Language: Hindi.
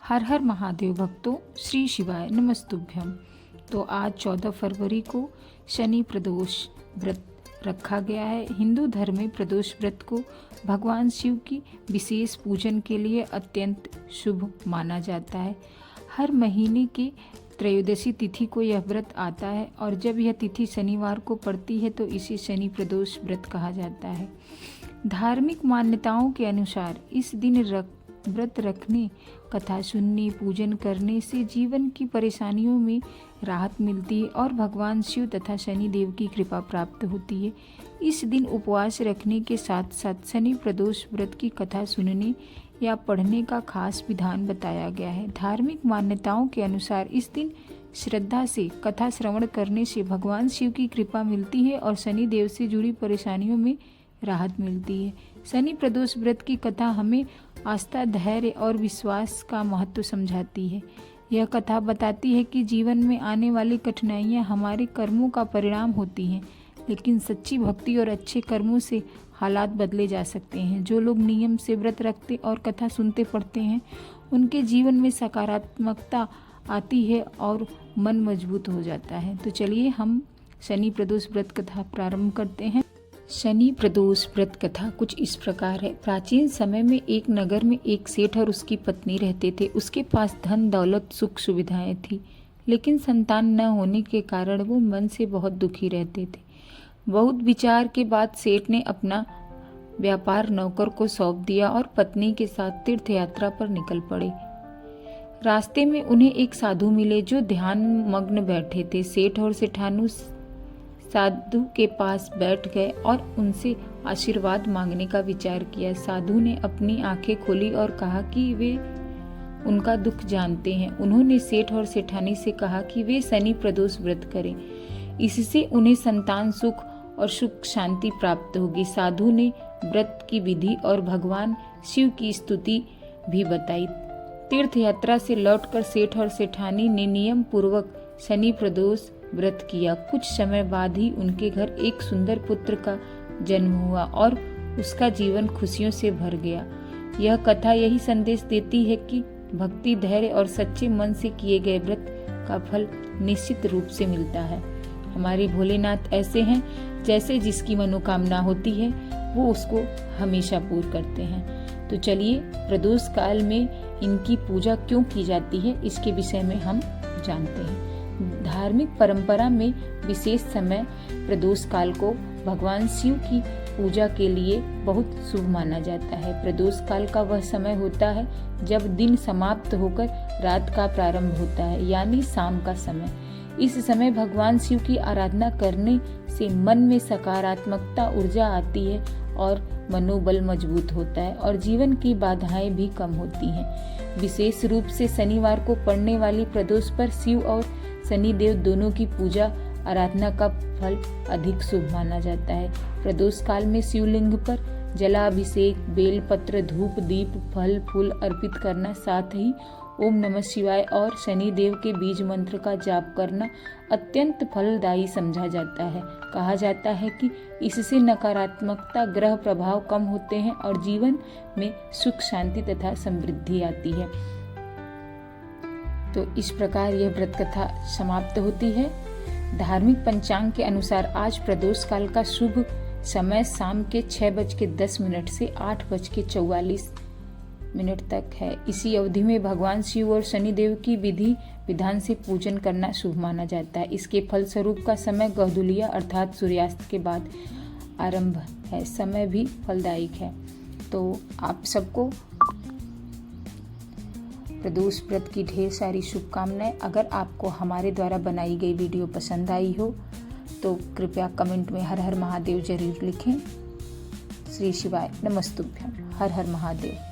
हर हर महादेव भक्तों, श्री शिवाय नमस्तुभ्यम। तो आज 14 फरवरी को शनि प्रदोष व्रत रखा गया है। हिंदू धर्म में प्रदोष व्रत को भगवान शिव की विशेष पूजन के लिए अत्यंत शुभ माना जाता है। हर महीने के त्रयोदशी तिथि को यह व्रत आता है और जब यह तिथि शनिवार को पड़ती है तो इसे शनि प्रदोष व्रत कहा जाता है। धार्मिक मान्यताओं के अनुसार इस दिन व्रत रखने, कथा सुनने, पूजन करने से जीवन की परेशानियों में राहत मिलती है और भगवान शिव तथा शनि देव की कृपा प्राप्त होती है। इस दिन उपवास रखने के साथ साथ शनि प्रदोष व्रत की कथा सुनने या पढ़ने का खास विधान बताया गया है। धार्मिक मान्यताओं के अनुसार इस दिन श्रद्धा से कथा श्रवण करने से भगवान शिव की कृपा मिलती है और शनि देव से जुड़ी परेशानियों में राहत मिलती है। शनि प्रदोष व्रत की कथा हमें आस्था, धैर्य और विश्वास का महत्व समझाती है। यह कथा बताती है कि जीवन में आने वाली कठिनाइयाँ हमारे कर्मों का परिणाम होती हैं, लेकिन सच्ची भक्ति और अच्छे कर्मों से हालात बदले जा सकते हैं। जो लोग नियम से व्रत रखते और कथा सुनते पढ़ते हैं, उनके जीवन में सकारात्मकता आती है और मन मजबूत हो जाता है। तो चलिए हम शनि प्रदोष व्रत कथा प्रारंभ करते हैं। शनि प्रदोष व्रत कथा कुछ इस प्रकार है। प्राचीन समय में एक नगर में एक सेठ और उसकी पत्नी रहते थे। उसके पास धन दौलत सुख सुविधाएं थी, लेकिन संतान न होने के कारण वो मन से बहुत दुखी रहते थे। बहुत विचार के बाद सेठ ने अपना व्यापार नौकर को सौंप दिया और पत्नी के साथ तीर्थ यात्रा पर निकल पड़े। रास्ते में उन्हें एक साधु मिले जो ध्यान मग्न बैठे थे। सेठ और सेठानु साधु के पास बैठ गए और उनसे आशीर्वाद मांगने का विचार किया। साधु ने अपनी आंखें खोली और कहा कि वे उनका दुख जानते हैं। उन्होंने सेठ और सेठानी से कहा कि वे शनि प्रदोष व्रत करें, इससे उन्हें संतान सुख और सुख शांति प्राप्त होगी। साधु ने व्रत की विधि और भगवान शिव की स्तुति भी बताई। तीर्थ यात्रा से लौटकर सेठ और सेठानी ने नियम पूर्वक शनि प्रदोष व्रत किया। कुछ समय बाद ही उनके घर एक सुंदर पुत्र का जन्म हुआ और उसका जीवन खुशियों से भर गया। यह कथा यही संदेश देती है कि भक्ति, धैर्य और सच्चे मन से किए गए व्रत का फल निश्चित रूप से मिलता है। हमारे भोलेनाथ ऐसे हैं, जैसे जिसकी मनोकामना होती है वो उसको हमेशा पूर्ण करते हैं। तो चलिए प्रदोष काल में इनकी पूजा क्यों की जाती है, इसके विषय में हम जानते हैं। धार्मिक परंपरा में विशेष समय प्रदोष काल को भगवान शिव की पूजा के लिए बहुत शुभ माना जाता है। प्रदोष काल का वह समय होता है जब दिन समाप्त होकर रात का प्रारंभ होता है, यानी शाम का समय। इस समय भगवान शिव की आराधना करने से मन में सकारात्मकता ऊर्जा आती है और मनोबल मजबूत होता है और जीवन की बाधाएं भी कम होती हैं। विशेष रूप से शनिवार को पड़ने वाली प्रदोष पर शिव और शनि देव दोनों की पूजा आराधना का फल अधिक शुभ माना जाता है। प्रदोष काल में शिवलिंग पर जलाभिषेक, बेलपत्र, धूप, दीप, फल फूल अर्पित करना, साथ ही ओम नमः शिवाय और शनि देव के बीज मंत्र का जाप करना अत्यंत फलदायी समझा जाता है। कहा जाता है कि इससे नकारात्मकता, ग्रह प्रभाव कम होते हैं और जीवन में सुख शांति तथा समृद्धि आती है। तो इस प्रकार यह व्रत कथा समाप्त होती है। धार्मिक पंचांग के अनुसार आज प्रदोष काल का शुभ समय शाम के 6:10 से 8:44 तक है। इसी अवधि में भगवान शिव और शनि देव की विधि विधान से पूजन करना शुभ माना जाता है। इसके फलस्वरूप का समय गोधूलिया अर्थात सूर्यास्त के बाद आरंभ है। समय भी फलदायक है। तो आप सबको प्रदोष व्रत की ढेर सारी शुभकामनाएं। अगर आपको हमारे द्वारा बनाई गई वीडियो पसंद आई हो तो कृपया कमेंट में हर हर महादेव जरूर लिखें। श्री शिवाय नमस्तुभ्यम। हर हर महादेव।